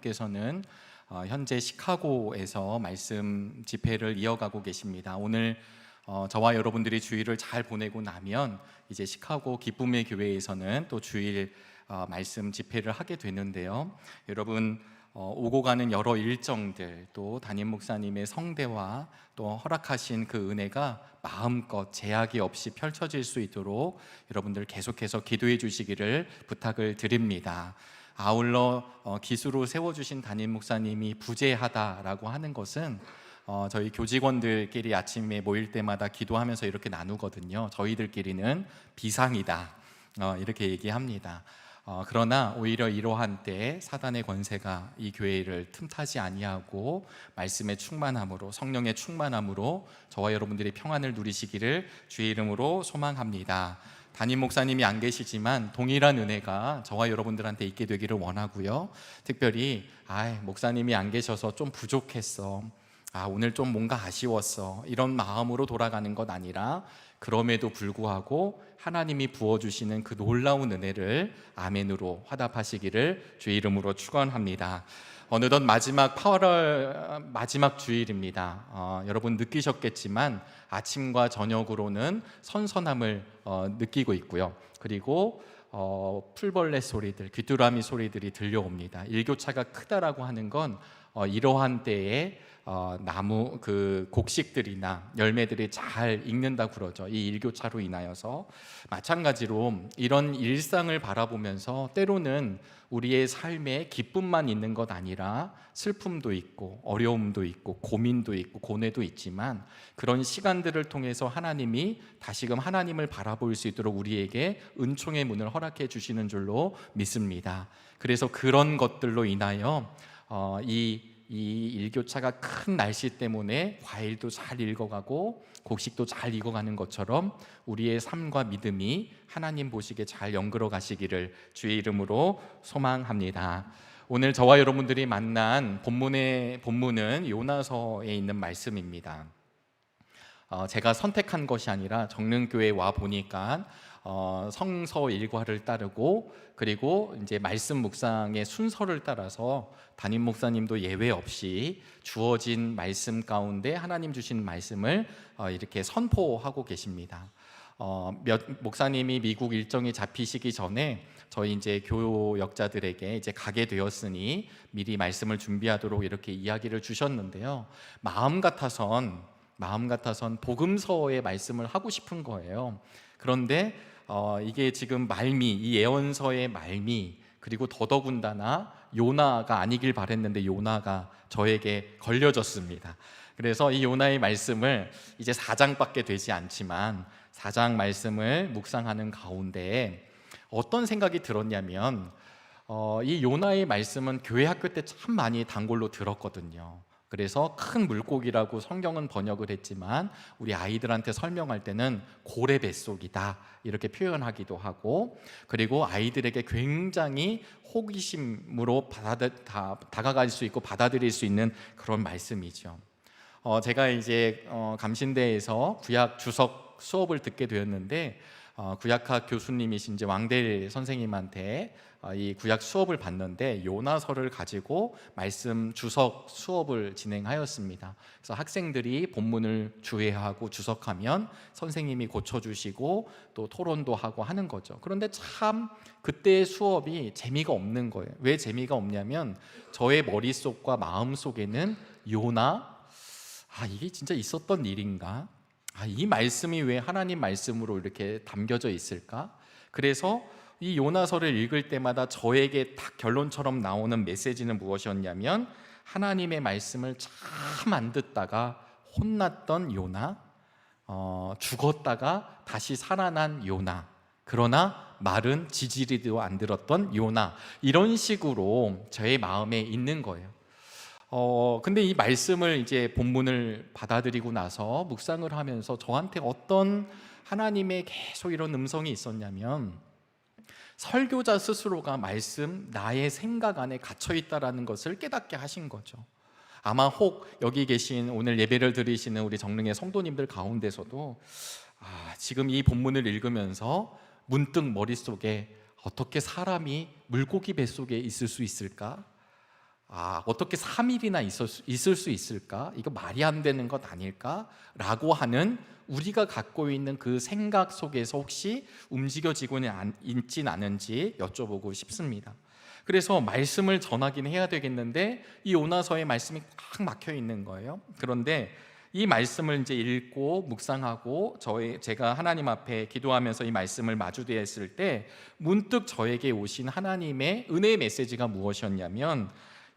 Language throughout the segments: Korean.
께서는 현재 시카고에서 말씀 집회를 이어가고 계십니다. 오늘 저와 여러분들이 주일을 잘 보내고 나면 이제 시카고 기쁨의 교회에서는 또 주일 말씀 집회를 하게 되는데요. 여러분 오고 가는 여러 일정들, 또 담임 목사님의 성대와 또 허락하신 그 은혜가 마음껏 제약이 없이 펼쳐질 수 있도록 여러분들 계속해서 기도해 주시기를 부탁을 드립니다. 아울러 기수로 세워주신 담임 목사님이 부재하다라고 하는 것은 저희 교직원들끼리 아침에 모일 때마다 기도하면서 이렇게 나누거든요. 저희들끼리는 비상이다 이렇게 얘기합니다. 그러나 오히려 이러한 때 사단의 권세가 이 교회를 틈타지 아니하고 말씀의 충만함으로, 성령의 충만함으로 저와 여러분들이 평안을 누리시기를 주의 이름으로 소망합니다. 담임 목사님이 안 계시지만 동일한 은혜가 저와 여러분들한테 있게 되기를 원하고요. 특별히 목사님이 안 계셔서 좀 부족했어, 오늘 좀 뭔가 아쉬웠어, 이런 마음으로 돌아가는 것 아니라 그럼에도 불구하고 하나님이 부어주시는 그 놀라운 은혜를 아멘으로 화답하시기를 주의 이름으로 축원합니다. 어느덧 마지막 8월 마지막 주일입니다. 여러분 느끼셨겠지만 아침과 저녁으로는 선선함을 느끼고 있고요. 그리고 풀벌레 소리들, 귀뚜라미 소리들이 들려옵니다. 일교차가 크다라고 하는 건 이러한 때에 나무 그 곡식들이나 열매들이 잘 익는다고 그러죠. 이 일교차로 인하여서 마찬가지로 이런 일상을 바라보면서 때로는 우리의 삶에 기쁨만 있는 것 아니라 슬픔도 있고 어려움도 있고 고민도 있고 고뇌도 있지만 그런 시간들을 통해서 하나님이 다시금 하나님을 바라볼 수 있도록 우리에게 은총의 문을 허락해 주시는 줄로 믿습니다. 그래서 그런 것들로 인하여 이 일교차가 큰 날씨 때문에 과일도 잘 익어가고 곡식도 잘 익어가는 것처럼 우리의 삶과 믿음이 하나님 보시기에 잘 연결어 가시기를 주의 이름으로 소망합니다. 오늘 저와 여러분들이 만난 본문은 요나서에 있는 말씀입니다. 제가 선택한 것이 아니라 정릉교회에 와 보니까 성서 일과를 따르고 그리고 이제 말씀 묵상의 순서를 따라서 담임 목사님도 예외 없이 주어진 말씀 가운데 하나님 주신 말씀을 이렇게 선포하고 계십니다. 목사님이 미국 일정이 잡히시기 전에 저희 이제 교역자들에게 이제 가게 되었으니 미리 말씀을 준비하도록 이렇게 이야기를 주셨는데요. 마음 같아선 복음서의 말씀을 하고 싶은 거예요. 그런데 이게 지금 이 예언서의 말미, 그리고 더더군다나 요나가 아니길 바랬는데 요나가 저에게 걸려졌습니다. 그래서 이 요나의 말씀을 이제 4장밖에 되지 않지만 4장 말씀을 묵상하는 가운데 어떤 생각이 들었냐면 이 요나의 말씀은 교회 학교 때 참 많이 단골로 들었거든요. 그래서 큰 물고기라고 성경은 번역을 했지만 우리 아이들한테 설명할 때는 고래 뱃속이다 이렇게 표현하기도 하고, 그리고 아이들에게 굉장히 호기심으로 다가갈 수 있고 받아들일 수 있는 그런 말씀이죠. 제가 이제 감신대에서 구약 주석 수업을 듣게 되었는데 구약학 교수님이신 이제 왕대일 선생님한테 이 구약 수업을 받는데 요나서를 가지고 말씀 주석 수업을 진행하였습니다. 그래서 학생들이 본문을 주해하고 주석하면 선생님이 고쳐주시고 또 토론도 하고 하는 거죠. 그런데 참 그때의 수업이 재미가 없는 거예요. 왜 재미가 없냐면 저의 머릿속과 마음속에는 요나, 이게 진짜 있었던 일인가? 이 말씀이 왜 하나님 말씀으로 이렇게 담겨져 있을까? 그래서 이 요나서를 읽을 때마다 저에게 딱 결론처럼 나오는 메시지는 무엇이었냐면 하나님의 말씀을 참 안 듣다가 혼났던 요나, 죽었다가 다시 살아난 요나, 그러나 말은 지지리도 안 들었던 요나, 이런 식으로 저의 마음에 있는 거예요. 근데 이 말씀을 이제 본문을 받아들이고 나서 묵상을 하면서 저한테 어떤 하나님의 계속 이런 음성이 있었냐면 설교자 스스로가 말씀, 나의 생각 안에 갇혀 있다라는 것을 깨닫게 하신 거죠. 아마 혹 여기 계신 오늘 예배를 드리시는 우리 정릉의 성도님들 가운데서도 지금 이 본문을 읽으면서 문득 머릿속에 어떻게 사람이 물고기 뱃속에 있을 수 있을까? 어떻게 3일이나 있을 수 있을까? 이거 말이 안 되는 것 아닐까? 라고 하는 우리가 갖고 있는 그 생각 속에서 혹시 움직여지고는 있진 않은지 여쭤보고 싶습니다. 그래서 말씀을 전하긴 해야 되겠는데 이 요나서의 말씀이 꽉 막혀 있는 거예요. 그런데 이 말씀을 이제 읽고 묵상하고 제가 하나님 앞에 기도하면서 이 말씀을 마주대했을 때 문득 저에게 오신 하나님의 은혜의 메시지가 무엇이었냐면,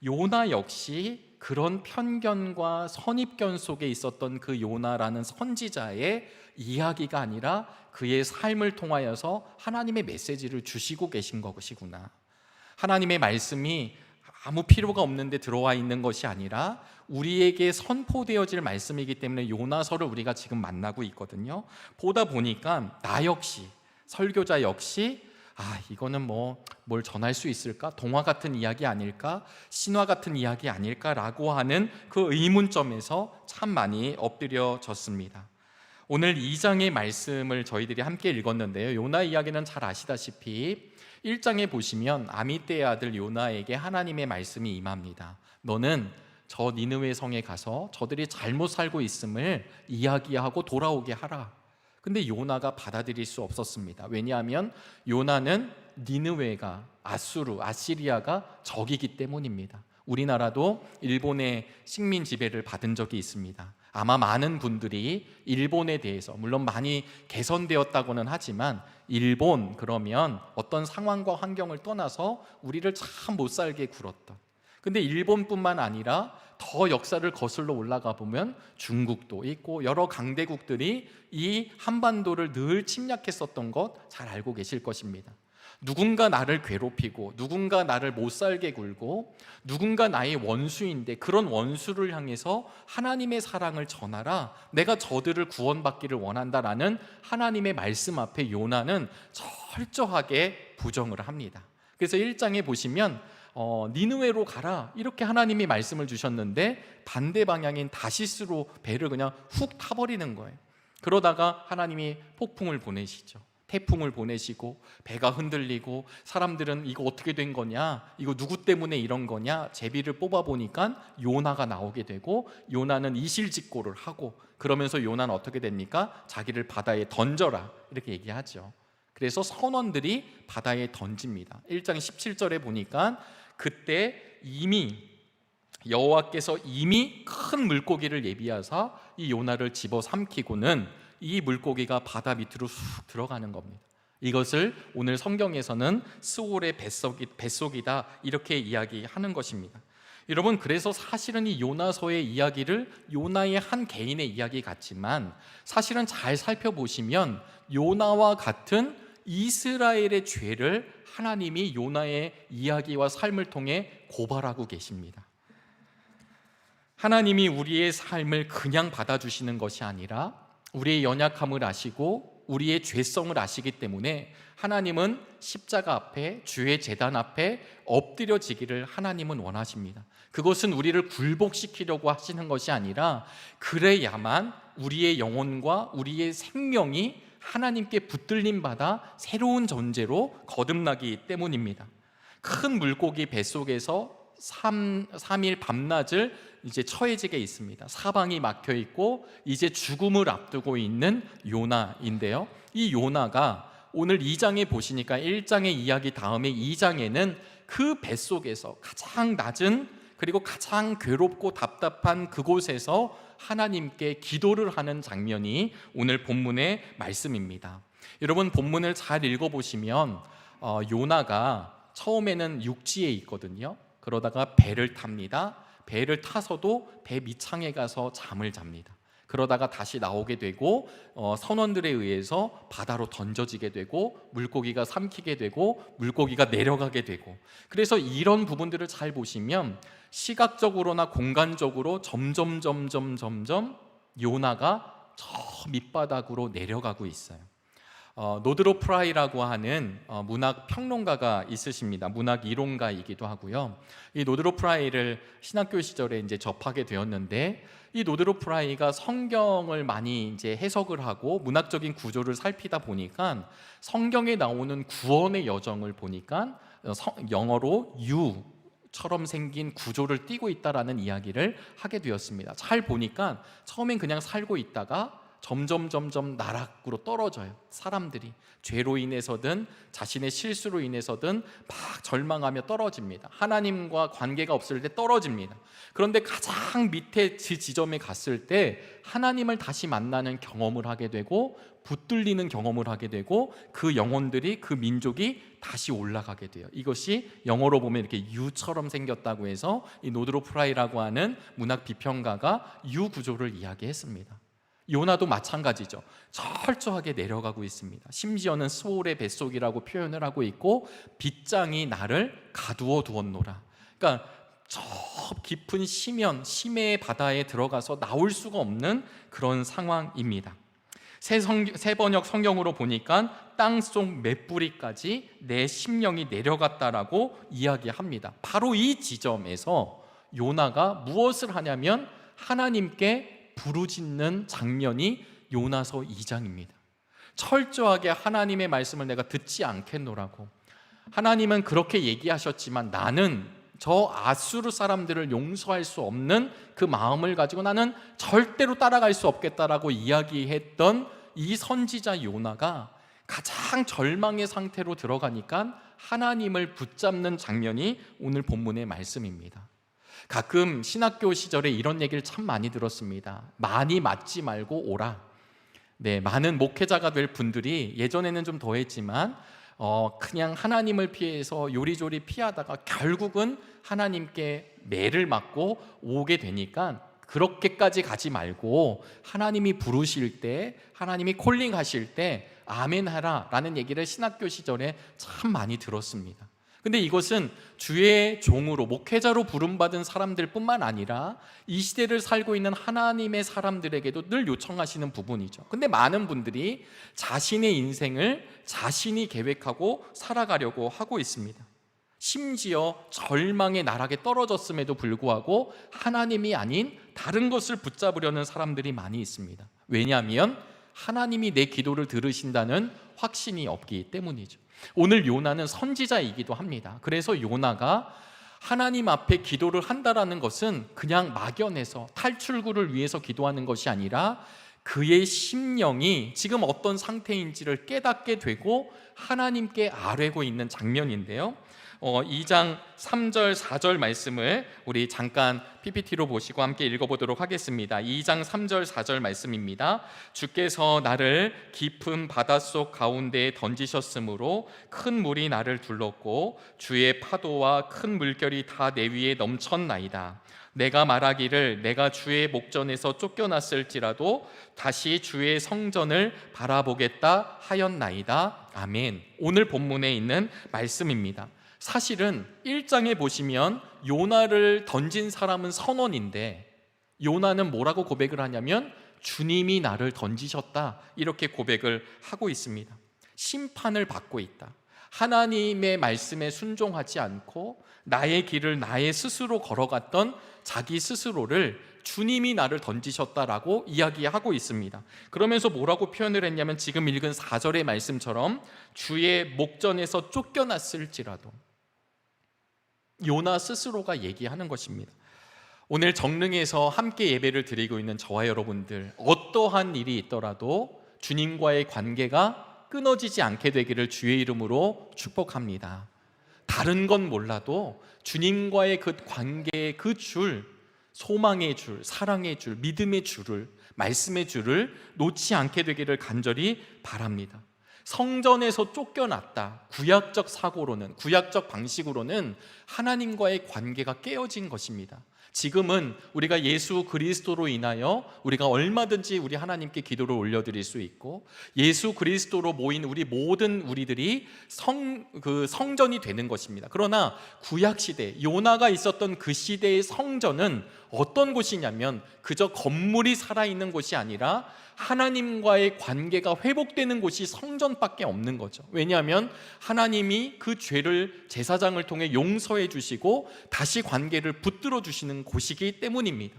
요나 역시 그런 편견과 선입견 속에 있었던 그 요나라는 선지자의 이야기가 아니라 그의 삶을 통하여서 하나님의 메시지를 주시고 계신 것이구나. 하나님의 말씀이 아무 필요가 없는데 들어와 있는 것이 아니라 우리에게 선포되어질 말씀이기 때문에 요나서를 우리가 지금 만나고 있거든요. 보다 보니까 나 역시, 설교자 역시 이거는 뭘 전할 수 있을까? 동화 같은 이야기 아닐까? 신화 같은 이야기 아닐까라고 하는 그 의문점에서 참 많이 엎드려졌습니다. 오늘 2장의 말씀을 저희들이 함께 읽었는데요, 요나 이야기는 잘 아시다시피 1장에 보시면 아미떼의 아들 요나에게 하나님의 말씀이 임합니다. 너는 저 니느웨 성에 가서 저들이 잘못 살고 있음을 이야기하고 돌아오게 하라. 근데 요나가 받아들일 수 없었습니다. 왜냐하면 요나는 니느웨가 아시리아가 적이기 때문입니다. 우리나라도 일본의 식민 지배를 받은 적이 있습니다. 아마 많은 분들이 일본에 대해서, 물론 많이 개선되었다고는 하지만 일본 그러면 어떤 상황과 환경을 떠나서 우리를 참 못 살게 굴었던, 근데 일본뿐만 아니라 더 역사를 거슬러 올라가 보면 중국도 있고 여러 강대국들이 이 한반도를 늘 침략했었던 것 잘 알고 계실 것입니다. 누군가 나를 괴롭히고 누군가 나를 못 살게 굴고 누군가 나의 원수인데 그런 원수를 향해서 하나님의 사랑을 전하라, 내가 저들을 구원받기를 원한다라는 하나님의 말씀 앞에 요나는 철저하게 부정을 합니다. 그래서 1장에 보시면 니느웨로 가라 이렇게 하나님이 말씀을 주셨는데 반대 방향인 다시스로 배를 그냥 훅 타버리는 거예요. 그러다가 하나님이 폭풍을 보내시죠. 태풍을 보내시고 배가 흔들리고 사람들은 이거 어떻게 된 거냐, 이거 누구 때문에 이런 거냐, 제비를 뽑아보니까 요나가 나오게 되고 요나는 이실직고를 하고, 그러면서 요나는 어떻게 됩니까? 자기를 바다에 던져라 이렇게 얘기하죠. 그래서 선원들이 바다에 던집니다. 1장 17절에 보니까 그때 이미 여호와께서 이미 큰 물고기를 예비하사 이 요나를 집어삼키고는 이 물고기가 바다 밑으로 쑥 들어가는 겁니다. 이것을 오늘 성경에서는 스올의 뱃속이다 이렇게 이야기하는 것입니다. 여러분, 그래서 사실은 이 요나서의 이야기를 요나의 한 개인의 이야기 같지만 사실은 잘 살펴보시면 요나와 같은 이스라엘의 죄를 하나님이 요나의 이야기와 삶을 통해 고발하고 계십니다. 하나님이 우리의 삶을 그냥 받아주시는 것이 아니라 우리의 연약함을 아시고 우리의 죄성을 아시기 때문에 하나님은 십자가 앞에, 주의 제단 앞에 엎드려지기를 하나님은 원하십니다. 그것은 우리를 굴복시키려고 하시는 것이 아니라 그래야만 우리의 영혼과 우리의 생명이 하나님께 붙들림 받아 새로운 존재로 거듭나기 때문입니다. 큰 물고기 뱃속에서 3일 밤낮을 이제 처해지게 있습니다. 사방이 막혀 있고 이제 죽음을 앞두고 있는 요나인데요, 이 요나가 오늘 2장에 보시니까 1장의 이야기 다음에 2장에는 그 뱃속에서 가장 낮은 그리고 가장 괴롭고 답답한 그곳에서 하나님께 기도를 하는 장면이 오늘 본문의 말씀입니다. 여러분, 본문을 잘 읽어보시면 요나가 처음에는 육지에 있거든요. 그러다가 배를 탑니다. 배를 타서도 배 밑창에 가서 잠을 잡니다. 그러다가 다시 나오게 되고 선원들에 의해서 바다로 던져지게 되고 물고기가 삼키게 되고 물고기가 내려가게 되고, 그래서 이런 부분들을 잘 보시면 시각적으로나 공간적으로 점점 요나가 저 밑바닥으로 내려가고 있어요. 노드로 프라이라고 하는 문학 평론가가 있으십니다. 문학 이론가이기도 하고요. 이 노드로 프라이를 신학교 시절에 이제 접하게 되었는데, 이 노드로 프라이가 성경을 많이 이제 해석을 하고 문학적인 구조를 살피다 보니까 성경에 나오는 구원의 여정을 보니까 영어로 U처럼 생긴 구조를 띠고 있다라는 이야기를 하게 되었습니다. 잘 보니까 처음엔 그냥 살고 있다가 점점 나락으로 떨어져요. 사람들이 죄로 인해서든 자신의 실수로 인해서든 막 절망하며 떨어집니다. 하나님과 관계가 없을 때 떨어집니다. 그런데 가장 밑에 지점에 갔을 때 하나님을 다시 만나는 경험을 하게 되고 붙들리는 경험을 하게 되고 그 영혼들이, 그 민족이 다시 올라가게 돼요. 이것이 영어로 보면 이렇게 U처럼 생겼다고 해서 이 노드로 프라이라고 하는 문학 비평가가 U 구조를 이야기했습니다. 요나도 마찬가지죠. 철저하게 내려가고 있습니다. 심지어는 스올의 뱃속이라고 표현을 하고 있고 빗장이 나를 가두어 두었노라. 그러니까 저 깊은 심해의 바다에 들어가서 나올 수가 없는 그런 상황입니다. 새 번역 성경으로 보니까 땅속 맷뿌리까지 내 심령이 내려갔다라고 이야기합니다. 바로 이 지점에서 요나가 무엇을 하냐면 하나님께 부르짖는 장면이 요나서 2장입니다. 철저하게 하나님의 말씀을 내가 듣지 않겠노라고. 하나님은 그렇게 얘기하셨지만 나는 저 아수르 사람들을 용서할 수 없는 그 마음을 가지고 나는 절대로 따라갈 수 없겠다라고 이야기했던 이 선지자 요나가 가장 절망의 상태로 들어가니까 하나님을 붙잡는 장면이 오늘 본문의 말씀입니다. 가끔 신학교 시절에 이런 얘기를 참 많이 들었습니다. 많이 맞지 말고 오라. 네, 많은 목회자가 될 분들이 예전에는 좀 더했지만 그냥 하나님을 피해서 요리조리 피하다가 결국은 하나님께 매를 맞고 오게 되니까 그렇게까지 가지 말고 하나님이 부르실 때, 하나님이 콜링하실 때 아멘 하라 라는 얘기를 신학교 시절에 참 많이 들었습니다. 근데 이것은 주의 종으로, 목회자로 부름받은 사람들 뿐만 아니라 이 시대를 살고 있는 하나님의 사람들에게도 늘 요청하시는 부분이죠. 근데 많은 분들이 자신의 인생을 자신이 계획하고 살아가려고 하고 있습니다. 심지어 절망의 나락에 떨어졌음에도 불구하고 하나님이 아닌 다른 것을 붙잡으려는 사람들이 많이 있습니다. 왜냐하면 하나님이 내 기도를 들으신다는 확신이 없기 때문이죠. 오늘 요나는 선지자이기도 합니다. 그래서 요나가 하나님 앞에 기도를 한다라는 것은 그냥 막연해서 탈출구를 위해서 기도하는 것이 아니라 그의 심령이 지금 어떤 상태인지를 깨닫게 되고 하나님께 아뢰고 있는 장면인데요. 2장 3절 4절 말씀을 우리 잠깐 PPT로 보시고 함께 읽어보도록 하겠습니다. 2장 3절 4절 말씀입니다. 주께서 나를 깊은 바닷속 가운데에 던지셨으므로 큰 물이 나를 둘렀고 주의 파도와 큰 물결이 다 내 위에 넘쳤나이다. 내가 말하기를 내가 주의 목전에서 쫓겨났을지라도 다시 주의 성전을 바라보겠다 하였나이다. 아멘. 오늘 본문에 있는 말씀입니다. 사실은 1장에 보시면 요나를 던진 사람은 선원인데 요나는 뭐라고 고백을 하냐면 주님이 나를 던지셨다 이렇게 고백을 하고 있습니다. 심판을 받고 있다. 하나님의 말씀에 순종하지 않고 나의 길을 나의 스스로 걸어갔던 자기 스스로를 주님이 나를 던지셨다라고 이야기하고 있습니다. 그러면서 뭐라고 표현을 했냐면 지금 읽은 4절의 말씀처럼 주의 목전에서 쫓겨났을지라도 요나 스스로가 얘기하는 것입니다. 오늘 정릉에서 함께 예배를 드리고 있는 저와 여러분들 어떠한 일이 있더라도 주님과의 관계가 끊어지지 않게 되기를 주의 이름으로 축복합니다. 다른 건 몰라도 주님과의 그 관계의 그 줄, 소망의 줄, 사랑의 줄, 믿음의 줄을, 말씀의 줄을 놓지 않게 되기를 간절히 바랍니다. 성전에서 쫓겨났다. 구약적 사고로는, 구약적 방식으로는 하나님과의 관계가 깨어진 것입니다. 지금은 우리가 예수 그리스도로 인하여 우리가 얼마든지 우리 하나님께 기도를 올려드릴 수 있고 예수 그리스도로 모인 우리 모든 우리들이 성전이 되는 것입니다. 그러나 구약시대, 요나가 있었던 그 시대의 성전은 어떤 곳이냐면 그저 건물이 살아있는 곳이 아니라 하나님과의 관계가 회복되는 곳이 성전밖에 없는 거죠. 왜냐하면 하나님이 그 죄를 제사장을 통해 용서해 주시고 다시 관계를 붙들어 주시는 곳이기 때문입니다.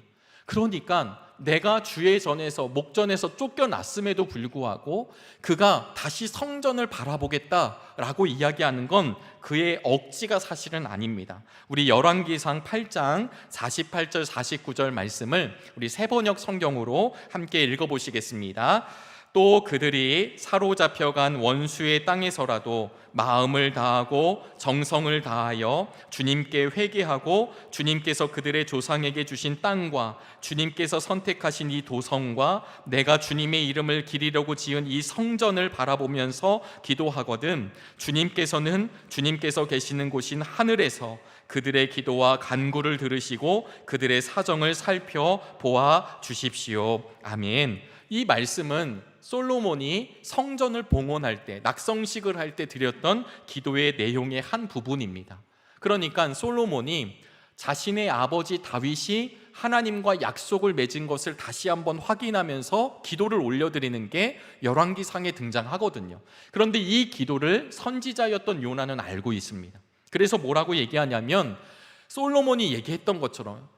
그러니까 내가 주의 전에서 목전에서 쫓겨났음에도 불구하고 그가 다시 성전을 바라보겠다라고 이야기하는 건 그의 억지가 사실은 아닙니다. 우리 열왕기상 8장 48절 49절 말씀을 우리 새번역 성경으로 함께 읽어보시겠습니다. 또 그들이 사로잡혀간 원수의 땅에서라도 마음을 다하고 정성을 다하여 주님께 회개하고 주님께서 그들의 조상에게 주신 땅과 주님께서 선택하신 이 도성과 내가 주님의 이름을 기리려고 지은 이 성전을 바라보면서 기도하거든 주님께서 계시는 곳인 하늘에서 그들의 기도와 간구를 들으시고 그들의 사정을 살펴보아 주십시오. 아멘. 이 말씀은 솔로몬이 성전을 봉헌할 때, 낙성식을 할 때 드렸던 기도의 내용의 한 부분입니다. 그러니까 솔로몬이 자신의 아버지 다윗이 하나님과 약속을 맺은 것을 다시 한번 확인하면서 기도를 올려드리는 게 열왕기상에 등장하거든요. 그런데 이 기도를 선지자였던 요나는 알고 있습니다. 그래서 뭐라고 얘기하냐면 솔로몬이 얘기했던 것처럼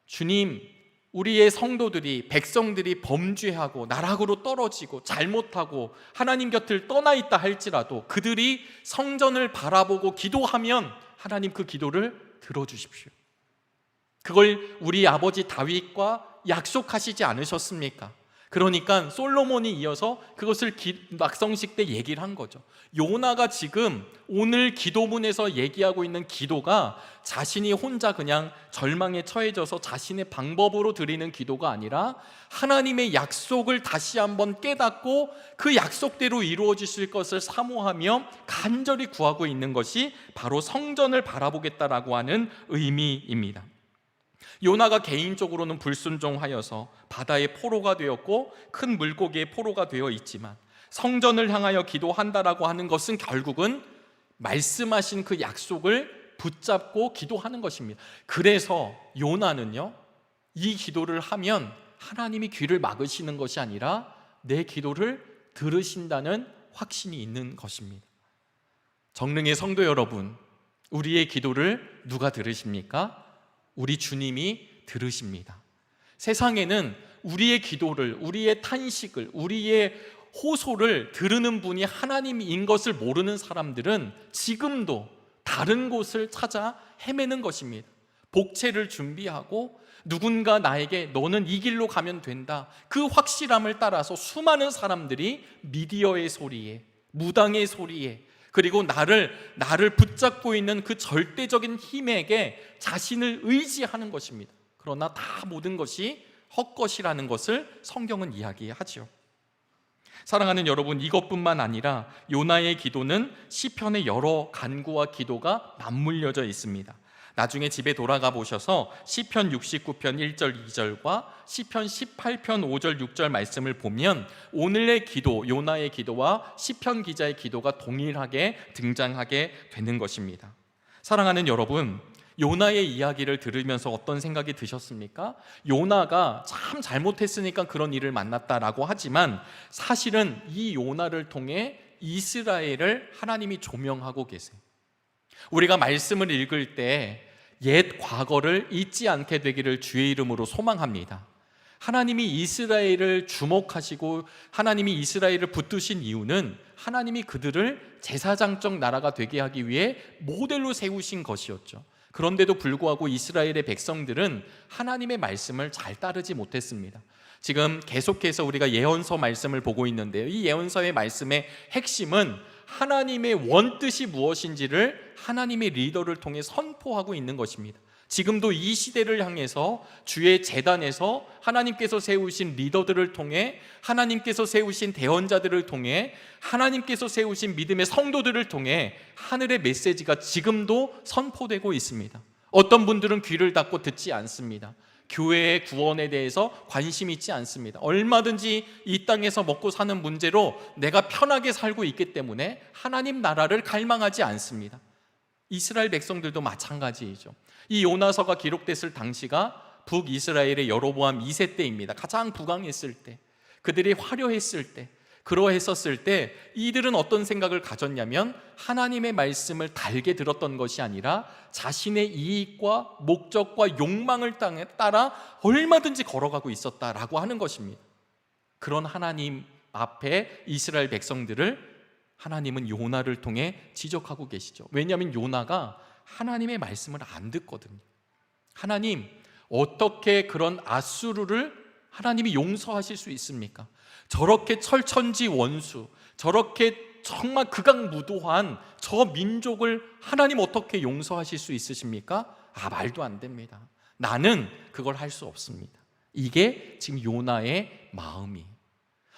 주님, 우리의 성도들이, 백성들이 범죄하고 나락으로 떨어지고 잘못하고 하나님 곁을 떠나 있다 할지라도 그들이 성전을 바라보고 기도하면 하나님 그 기도를 들어주십시오. 그걸 우리 아버지 다윗과 약속하시지 않으셨습니까? 그러니까 솔로몬이 이어서 그것을 낙성식 때 얘기를 한 거죠. 요나가 지금 오늘 기도문에서 얘기하고 있는 기도가 자신이 혼자 그냥 절망에 처해져서 자신의 방법으로 드리는 기도가 아니라 하나님의 약속을 다시 한번 깨닫고 그 약속대로 이루어지실 것을 사모하며 간절히 구하고 있는 것이 바로 성전을 바라보겠다라고 하는 의미입니다. 요나가 개인적으로는 불순종하여서 바다의 포로가 되었고 큰 물고기의 포로가 되어 있지만 성전을 향하여 기도한다라고 하는 것은 결국은 말씀하신 그 약속을 붙잡고 기도하는 것입니다. 그래서 요나는요, 이 기도를 하면 하나님이 귀를 막으시는 것이 아니라 내 기도를 들으신다는 확신이 있는 것입니다. 정릉의 성도 여러분, 우리의 기도를 누가 들으십니까? 우리 주님이 들으십니다. 세상에는 우리의 기도를, 우리의 탄식을, 우리의 호소를 들으는 분이 하나님인 것을 모르는 사람들은 지금도 다른 곳을 찾아 헤매는 것입니다. 복채를 준비하고 누군가 나에게 너는 이 길로 가면 된다, 그 확실함을 따라서 수많은 사람들이 미디어의 소리에, 무당의 소리에, 그리고 나를 붙잡고 있는 그 절대적인 힘에게 자신을 의지하는 것입니다. 그러나 다 모든 것이 헛것이라는 것을 성경은 이야기하죠. 사랑하는 여러분, 이것뿐만 아니라 요나의 기도는 시편의 여러 간구와 기도가 맞물려져 있습니다. 나중에 집에 돌아가 보셔서 시편 69편 1절 2절과 시편 18편 5절 6절 말씀을 보면 오늘의 기도, 요나의 기도와 시편 기자의 기도가 동일하게 등장하게 되는 것입니다. 사랑하는 여러분, 요나의 이야기를 들으면서 어떤 생각이 드셨습니까? 요나가 참 잘못했으니까 그런 일을 만났다라고 하지만 사실은 이 요나를 통해 이스라엘을 하나님이 조명하고 계세요. 우리가 말씀을 읽을 때 옛 과거를 잊지 않게 되기를 주의 이름으로 소망합니다. 하나님이 이스라엘을 주목하시고 하나님이 이스라엘을 붙드신 이유는 하나님이 그들을 제사장적 나라가 되게 하기 위해 모델로 세우신 것이었죠. 그런데도 불구하고 이스라엘의 백성들은 하나님의 말씀을 잘 따르지 못했습니다. 지금 계속해서 우리가 예언서 말씀을 보고 있는데요, 이 예언서의 말씀의 핵심은 하나님의 원뜻이 무엇인지를 하나님의 리더를 통해 선포하고 있는 것입니다. 지금도 이 시대를 향해서 주의 제단에서 하나님께서 세우신 리더들을 통해, 하나님께서 세우신 대언자들을 통해, 하나님께서 세우신 믿음의 성도들을 통해 하늘의 메시지가 지금도 선포되고 있습니다. 어떤 분들은 귀를 닫고 듣지 않습니다. 교회의 구원에 대해서 관심 있지 않습니다. 얼마든지 이 땅에서 먹고 사는 문제로 내가 편하게 살고 있기 때문에 하나님 나라를 갈망하지 않습니다. 이스라엘 백성들도 마찬가지이죠. 이 요나서가 기록됐을 당시가 북이스라엘의 여로보암 2세 때입니다. 가장 부강했을 때, 그들이 화려했을 때, 그러했었을 때 이들은 어떤 생각을 가졌냐면 하나님의 말씀을 달게 들었던 것이 아니라 자신의 이익과 목적과 욕망을 따라 얼마든지 걸어가고 있었다라고 하는 것입니다. 그런 하나님 앞에 이스라엘 백성들을 하나님은 요나를 통해 지적하고 계시죠. 왜냐하면 요나가 하나님의 말씀을 안 듣거든요. 하나님, 어떻게 그런 아수르를 하나님이 용서하실 수 있습니까? 저렇게 철천지 원수, 저렇게 정말 극악무도한 저 민족을 하나님 어떻게 용서하실 수 있으십니까? 말도 안 됩니다. 나는 그걸 할 수 없습니다. 이게 지금 요나의 마음이에요.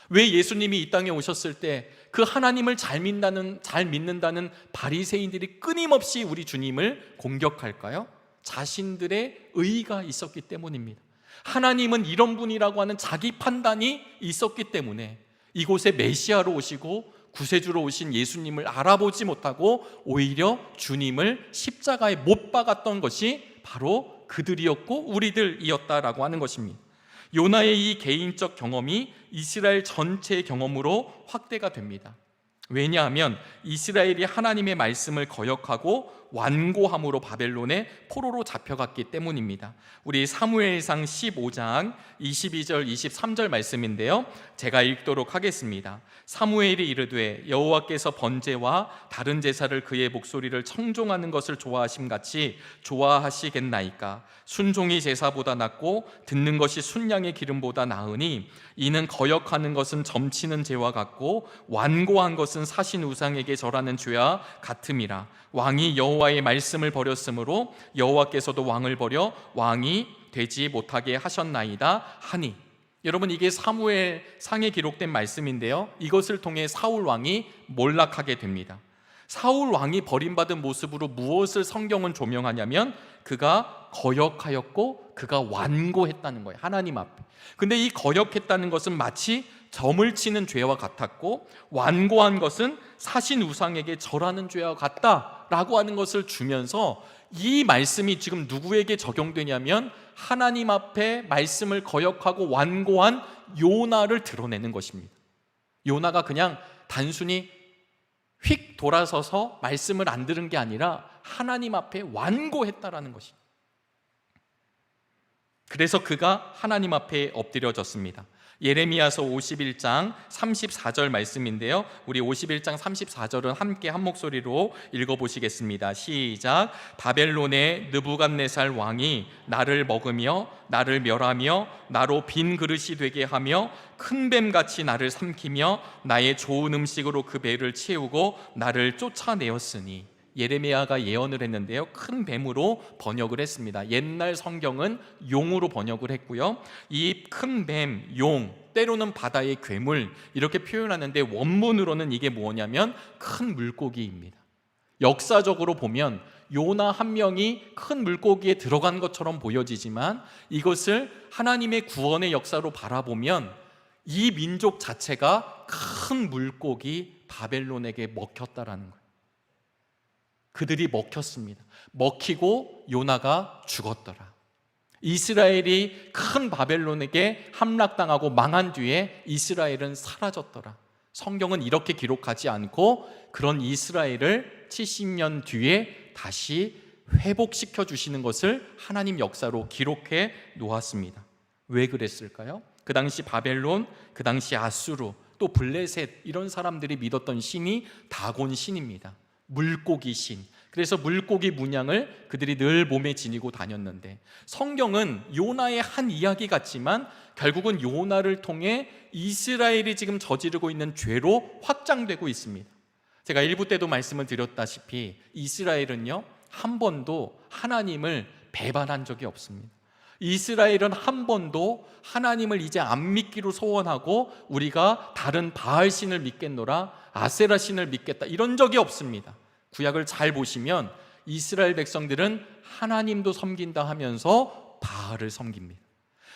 왜 예수님이 이 땅에 오셨을 때 그 하나님을 잘 믿는다는 바리새인들이 끊임없이 우리 주님을 공격할까요? 자신들의 의의가 있었기 때문입니다. 하나님은 이런 분이라고 하는 자기 판단이 있었기 때문에 이곳에 메시아로 오시고 구세주로 오신 예수님을 알아보지 못하고 오히려 주님을 십자가에 못 박았던 것이 바로 그들이었고 우리들이었다라고 하는 것입니다. 요나의 이 개인적 경험이 이스라엘 전체의 경험으로 확대가 됩니다. 왜냐하면 이스라엘이 하나님의 말씀을 거역하고 완고함으로 바벨론의 포로로 잡혀갔기 때문입니다. 우리 사무엘상 15장 22절 23절 말씀인데요, 제가 읽도록 하겠습니다. 사무엘이 이르되 여호와께서 번제와 다른 제사를 그의 목소리를 청종하는 것을 좋아하심같이 좋아하시겠나이까? 순종이 제사보다 낫고 듣는 것이 순양의 기름보다 나으니 이는 거역하는 것은 점치는 죄와 같고 완고한 것은 사신 우상에게 절하는 죄와 같음이라. 왕이 여호와의 말씀을 버렸으므로 여호와께서도 왕을 버려 왕이 되지 못하게 하셨나이다 하니. 여러분, 이게 사무엘상에 기록된 말씀인데요, 이것을 통해 사울 왕이 몰락하게 됩니다. 사울 왕이 버림받은 모습으로 무엇을 성경은 조명하냐면 그가 거역하였고 그가 완고했다는 거예요, 하나님 앞에. 근데 이 거역했다는 것은 마치 점을 치는 죄와 같았고 완고한 것은 사신 우상에게 절하는 죄와 같다라고 하는 것을 주면서 이 말씀이 지금 누구에게 적용되냐면 하나님 앞에 말씀을 거역하고 완고한 요나를 드러내는 것입니다. 요나가 그냥 단순히 휙 돌아서서 말씀을 안 들은 게 아니라 하나님 앞에 완고했다라는 것입니다. 그래서 그가 하나님 앞에 엎드려졌습니다. 예레미야서 51장 34절 말씀인데요, 우리 51장 34절은 함께 한 목소리로 읽어보시겠습니다. 시작. 바벨론의 느부갓네살 왕이 나를 먹으며 나를 멸하며 나로 빈 그릇이 되게 하며 큰 뱀같이 나를 삼키며 나의 좋은 음식으로 그 배를 채우고 나를 쫓아내었으니. 예레미야가 예언을 했는데요, 큰 뱀으로 번역을 했습니다. 옛날 성경은 용으로 번역을 했고요, 이 큰 뱀, 용, 때로는 바다의 괴물 이렇게 표현하는데 원문으로는 이게 뭐냐면 큰 물고기입니다. 역사적으로 보면 요나 한 명이 큰 물고기에 들어간 것처럼 보여지지만 이것을 하나님의 구원의 역사로 바라보면 이 민족 자체가 큰 물고기 바벨론에게 먹혔다라는 거예요. 그들이 먹혔습니다. 먹히고 요나가 죽었더라. 이스라엘이 큰 바벨론에게 함락당하고 망한 뒤에 이스라엘은 사라졌더라. 성경은 이렇게 기록하지 않고 그런 이스라엘을 70년 뒤에 다시 회복시켜 주시는 것을 하나님 역사로 기록해 놓았습니다. 왜 그랬을까요? 그 당시 바벨론, 그 당시 아수르, 또 블레셋, 이런 사람들이 믿었던 신이 다곤 신입니다. 물고기 신. 그래서 물고기 문양을 그들이 늘 몸에 지니고 다녔는데, 성경은 요나의 한 이야기 같지만 결국은 요나를 통해 이스라엘이 지금 저지르고 있는 죄로 확장되고 있습니다. 제가 1부 때도 말씀을 드렸다시피 이스라엘은요, 한 번도 하나님을 배반한 적이 없습니다. 이스라엘은 한 번도 하나님을 이제 안 믿기로 소원하고 우리가 다른 바알 신을 믿겠노라, 아세라 신을 믿겠다, 이런 적이 없습니다. 구약을 잘 보시면 이스라엘 백성들은 하나님도 섬긴다 하면서 바알을 섬깁니다.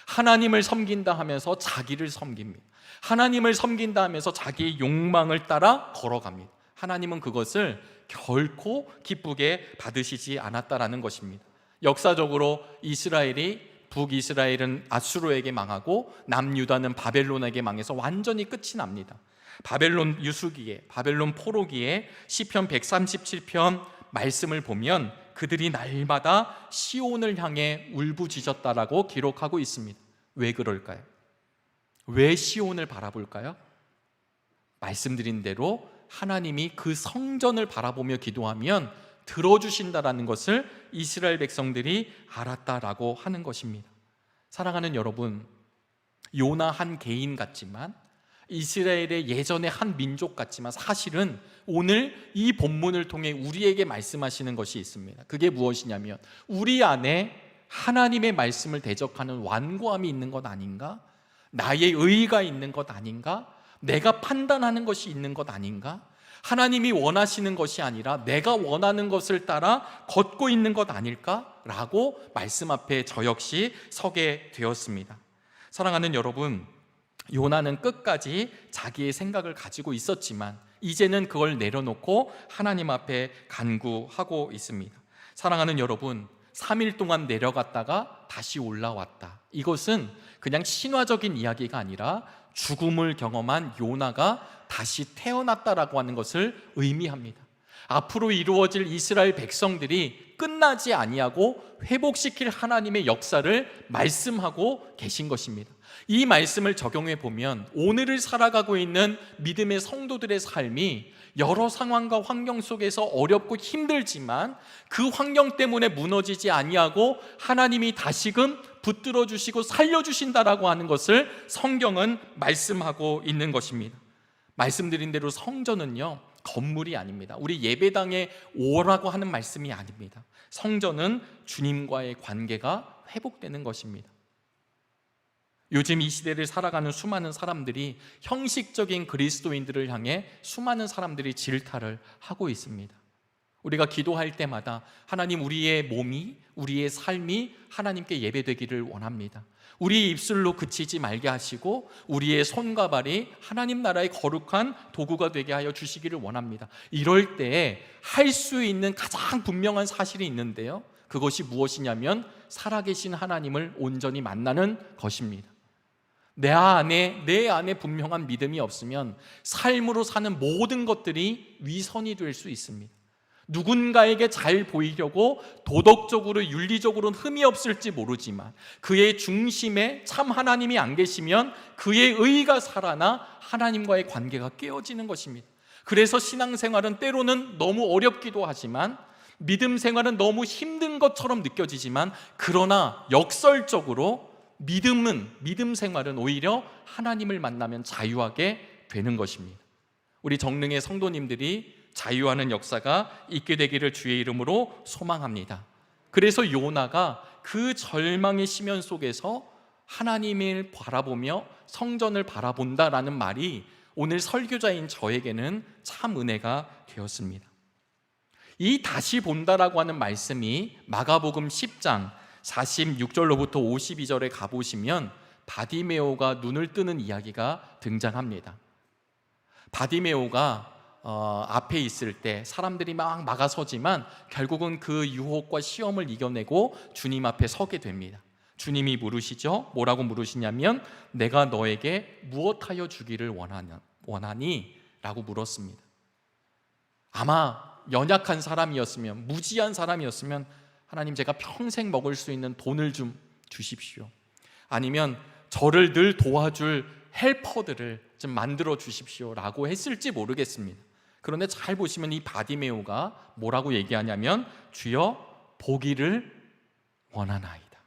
하나님을 섬긴다 하면서 자기를 섬깁니다. 하나님을 섬긴다 하면서 자기의 욕망을 따라 걸어갑니다. 하나님은 그것을 결코 기쁘게 받으시지 않았다라는 것입니다. 역사적으로 이스라엘이 북이스라엘은 아수르에게 망하고 남유다는 바벨론에게 망해서 완전히 끝이 납니다. 바벨론 유수기에, 바벨론 포로기에 시편 137편 말씀을 보면 그들이 날마다 시온을 향해 울부짖었다라고 기록하고 있습니다. 왜 그럴까요? 왜 시온을 바라볼까요? 말씀드린 대로 하나님이 그 성전을 바라보며 기도하면 들어주신다라는 것을 이스라엘 백성들이 알았다라고 하는 것입니다. 사랑하는 여러분, 요나 한 개인 같지만, 이스라엘의 예전의 한 민족 같지만, 사실은 오늘 이 본문을 통해 우리에게 말씀하시는 것이 있습니다. 그게 무엇이냐면 우리 안에 하나님의 말씀을 대적하는 완고함이 있는 것 아닌가? 나의 의의가 있는 것 아닌가? 내가 판단하는 것이 있는 것 아닌가? 하나님이 원하시는 것이 아니라 내가 원하는 것을 따라 걷고 있는 것 아닐까? 라고 말씀 앞에 저 역시 서게 되었습니다. 사랑하는 여러분, 요나는 끝까지 자기의 생각을 가지고 있었지만 이제는 그걸 내려놓고 하나님 앞에 간구하고 있습니다. 사랑하는 여러분, 3일 동안 내려갔다가 다시 올라왔다. 이것은 그냥 신화적인 이야기가 아니라 죽음을 경험한 요나가 다시 태어났다라고 하는 것을 의미합니다. 앞으로 이루어질 이스라엘 백성들이 끝나지 아니하고 회복시킬 하나님의 역사를 말씀하고 계신 것입니다. 이 말씀을 적용해 보면 오늘을 살아가고 있는 믿음의 성도들의 삶이 여러 상황과 환경 속에서 어렵고 힘들지만 그 환경 때문에 무너지지 아니하고 하나님이 다시금 붙들어 주시고 살려 주신다라고 하는 것을 성경은 말씀하고 있는 것입니다. 말씀드린 대로 성전은요, 건물이 아닙니다. 우리 예배당에 오라고 하는 말씀이 아닙니다. 성전은 주님과의 관계가 회복되는 것입니다. 요즘 이 시대를 살아가는 수많은 사람들이 형식적인 그리스도인들을 향해 수많은 사람들이 질타를 하고 있습니다. 우리가 기도할 때마다 하나님, 우리의 몸이, 우리의 삶이 하나님께 예배되기를 원합니다. 우리 입술로 그치지 말게 하시고 우리의 손과 발이 하나님 나라의 거룩한 도구가 되게 하여 주시기를 원합니다. 이럴 때에 할 수 있는 가장 분명한 사실이 있는데요, 그것이 무엇이냐면 살아계신 하나님을 온전히 만나는 것입니다. 내 안에 분명한 믿음이 없으면 삶으로 사는 모든 것들이 위선이 될 수 있습니다. 누군가에게 잘 보이려고 도덕적으로 윤리적으로는 흠이 없을지 모르지만 그의 중심에 참 하나님이 안 계시면 그의 의가 살아나 하나님과의 관계가 깨어지는 것입니다. 그래서 신앙생활은 때로는 너무 어렵기도 하지만, 믿음 생활은 너무 힘든 것처럼 느껴지지만, 그러나 역설적으로 믿음 생활은 오히려 하나님을 만나면 자유하게 되는 것입니다. 우리 정릉의 성도님들이 자유하는 역사가 있게 되기를 주의 이름으로 소망합니다. 그래서 요나가 그 절망의 시면 속에서 하나님을 바라보며 성전을 바라본다라는 말이 오늘 설교자인 저에게는 참 은혜가 되었습니다. 이 다시 본다라고 하는 말씀이 마가복음 10장 46절로부터 52절에 가보시면 바디메오가 눈을 뜨는 이야기가 등장합니다. 바디메오가 앞에 있을 때 사람들이 막 막아서지만 결국은 그 유혹과 시험을 이겨내고 주님 앞에 서게 됩니다. 주님이 물으시죠. 뭐라고 물으시냐면 내가 너에게 무엇하여 주기를 원하니? 라고 물었습니다. 아마 연약한 사람이었으면, 무지한 사람이었으면 하나님, 제가 평생 먹을 수 있는 돈을 좀 주십시오. 아니면 저를 늘 도와줄 헬퍼들을 좀 만들어 주십시오 라고 했을지 모르겠습니다. 그런데 잘 보시면 이 바디메오가 뭐라고 얘기하냐면 주여 보기를 원하나이다,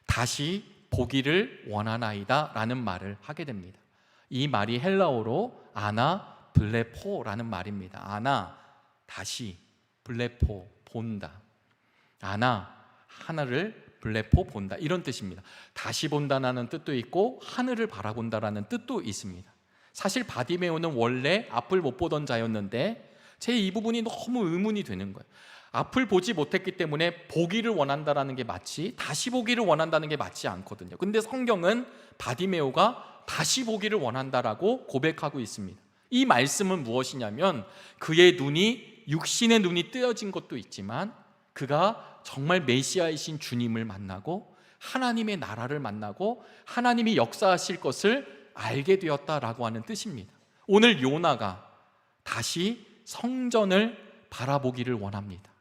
다시 보기를 원하나이다 라는 말을 하게 됩니다. 이 말이 헬라어로 아나 블레포라는 말입니다. 아나, 다시, 블레포, 본다. 아나, 하늘을, 블레포, 본다, 이런 뜻입니다. 다시 본다라는 뜻도 있고 하늘을 바라본다라는 뜻도 있습니다. 사실 바디메오는 원래 앞을 못 보던 자였는데 제 이 부분이 너무 의문이 되는 거예요. 앞을 보지 못했기 때문에 보기를 원한다라는 게 맞지, 다시 보기를 원한다는 게 맞지 않거든요. 근데 성경은 바디메오가 다시 보기를 원한다라고 고백하고 있습니다. 이 말씀은 무엇이냐면 그의 눈이, 육신의 눈이 뜨여진 것도 있지만 그가 정말 메시아이신 주님을 만나고 하나님의 나라를 만나고 하나님이 역사하실 것을 알게 되었다라고 하는 뜻입니다. 오늘 요나가 다시 성전을 바라보기를 원합니다.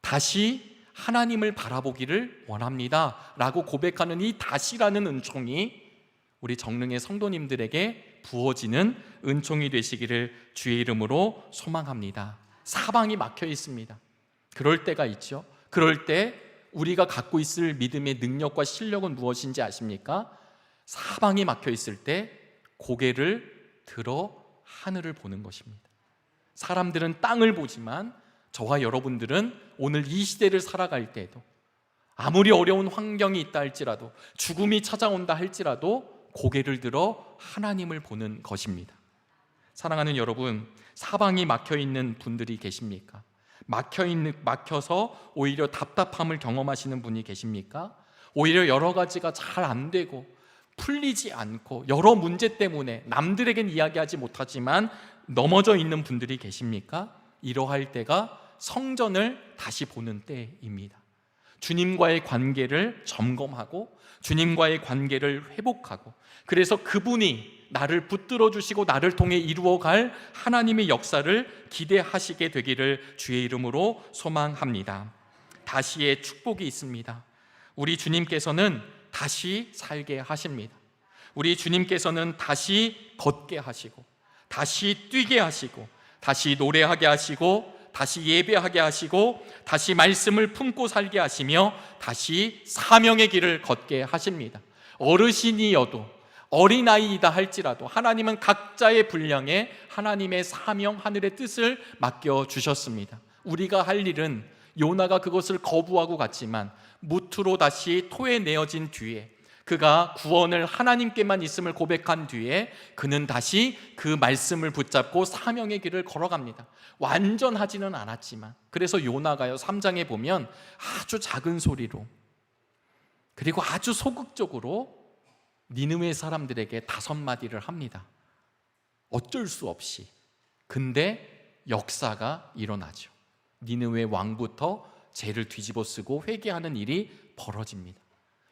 다시 하나님을 바라보기를 원합니다 라고 고백하는 이 다시라는 은총이 우리 정릉의 성도님들에게 부어지는 은총이 되시기를 주의 이름으로 소망합니다. 사방이 막혀 있습니다. 그럴 때가 있죠. 그럴 때 우리가 갖고 있을 믿음의 능력과 실력은 무엇인지 아십니까? 사방이 막혀 있을 때 고개를 들어 하늘을 보는 것입니다. 사람들은 땅을 보지만 저와 여러분들은 오늘 이 시대를 살아갈 때에도 아무리 어려운 환경이 있다 할지라도 죽음이 찾아온다 할지라도 고개를 들어 하나님을 보는 것입니다. 사랑하는 여러분, 사방이 막혀 있는 분들이 계십니까? 막혀서 오히려 답답함을 경험하시는 분이 계십니까? 오히려 여러 가지가 잘 안 되고 풀리지 않고 여러 문제 때문에 남들에겐 이야기하지 못하지만 넘어져 있는 분들이 계십니까? 이러할 때가 성전을 다시 보는 때입니다. 주님과의 관계를 점검하고 주님과의 관계를 회복하고, 그래서 그분이 나를 붙들어 주시고 나를 통해 이루어갈 하나님의 역사를 기대하시게 되기를 주의 이름으로 소망합니다. 다시의 축복이 있습니다. 우리 주님께서는 다시 살게 하십니다. 우리 주님께서는 다시 걷게 하시고 다시 뛰게 하시고 다시 노래하게 하시고 다시 예배하게 하시고 다시 말씀을 품고 살게 하시며 다시 사명의 길을 걷게 하십니다. 어르신이어도 어린아이이다 할지라도 하나님은 각자의 분량에 하나님의 사명, 하늘의 뜻을 맡겨주셨습니다. 우리가 할 일은 요나가 그것을 거부하고 갔지만 무트로 다시 토에 내어진 뒤에, 그가 구원을 하나님께만 있음을 고백한 뒤에 그는 다시 그 말씀을 붙잡고 사명의 길을 걸어갑니다. 완전하지는 않았지만, 그래서 요나가요 3장에 보면 아주 작은 소리로 그리고 아주 소극적으로 니느웨 사람들에게 5마디를 합니다. 어쩔 수 없이. 근데 역사가 일어나죠. 니느웨 왕부터 죄를 뒤집어쓰고 회개하는 일이 벌어집니다.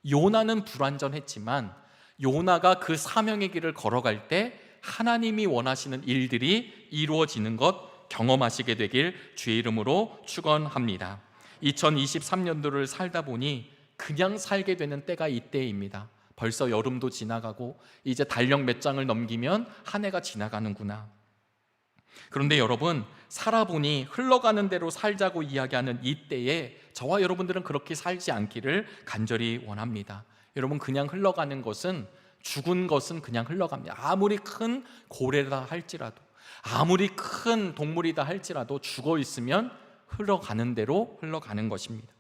요나는 불완전했지만 요나가 그 사명의 길을 걸어갈 때 하나님이 원하시는 일들이 이루어지는 것 경험하시게 되길 주의 이름으로 축원합니다. 2023년도를 살다 보니 그냥 살게 되는 때가 이때입니다. 벌써 여름도 지나가고 이제 달력 몇 장을 넘기면 한 해가 지나가는구나. 그런데 여러분, 살아보니 흘러가는 대로 살자고 이야기하는 이때에 저와 여러분들은 그렇게 살지 않기를 간절히 원합니다. 여러분, 그냥 흘러가는 것은, 죽은 것은 그냥 흘러갑니다. 아무리 큰 고래다 할지라도, 아무리 큰 동물이다 할지라도 죽어 있으면 흘러가는 대로 흘러가는 것입니다.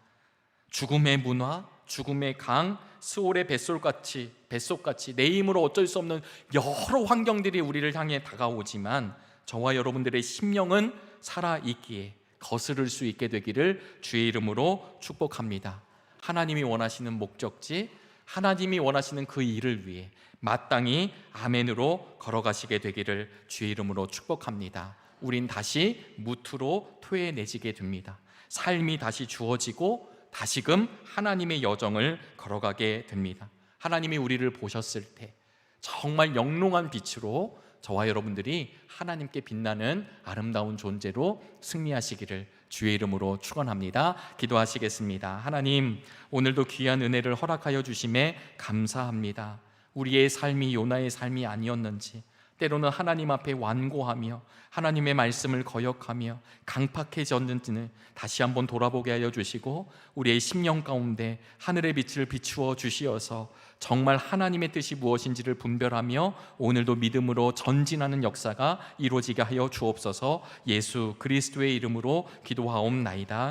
죽음의 문화, 죽음의 강, 스올의 뱃속같이 내 힘으로 어쩔 수 없는 여러 환경들이 우리를 향해 다가오지만 저와 여러분들의 심령은 살아있기에 거스를 수 있게 되기를 주의 이름으로 축복합니다. 하나님이 원하시는 목적지, 하나님이 원하시는 그 일을 위해 마땅히 아멘으로 걸어가시게 되기를 주의 이름으로 축복합니다. 우린 다시 무트로 토에 내지게 됩니다. 삶이 다시 주어지고 다시금 하나님의 여정을 걸어가게 됩니다. 하나님이 우리를 보셨을 때 정말 영롱한 빛으로 저와 여러분들이 하나님께 빛나는 아름다운 존재로 승리하시기를 주의 이름으로 축원합니다. 기도하시겠습니다. 하나님, 오늘도 귀한 은혜를 허락하여 주심에 감사합니다. 우리의 삶이 요나의 삶이 아니었는지, 때로는 하나님 앞에 완고하며 하나님의 말씀을 거역하며 강팍해졌는지는 다시 한번 돌아보게 하여 주시고 우리의 심령 가운데 하늘의 빛을 비추어 주시어서 정말 하나님의 뜻이 무엇인지를 분별하며 오늘도 믿음으로 전진하는 역사가 이루어지게 하여 주옵소서. 예수 그리스도의 이름으로 기도하옵나이다.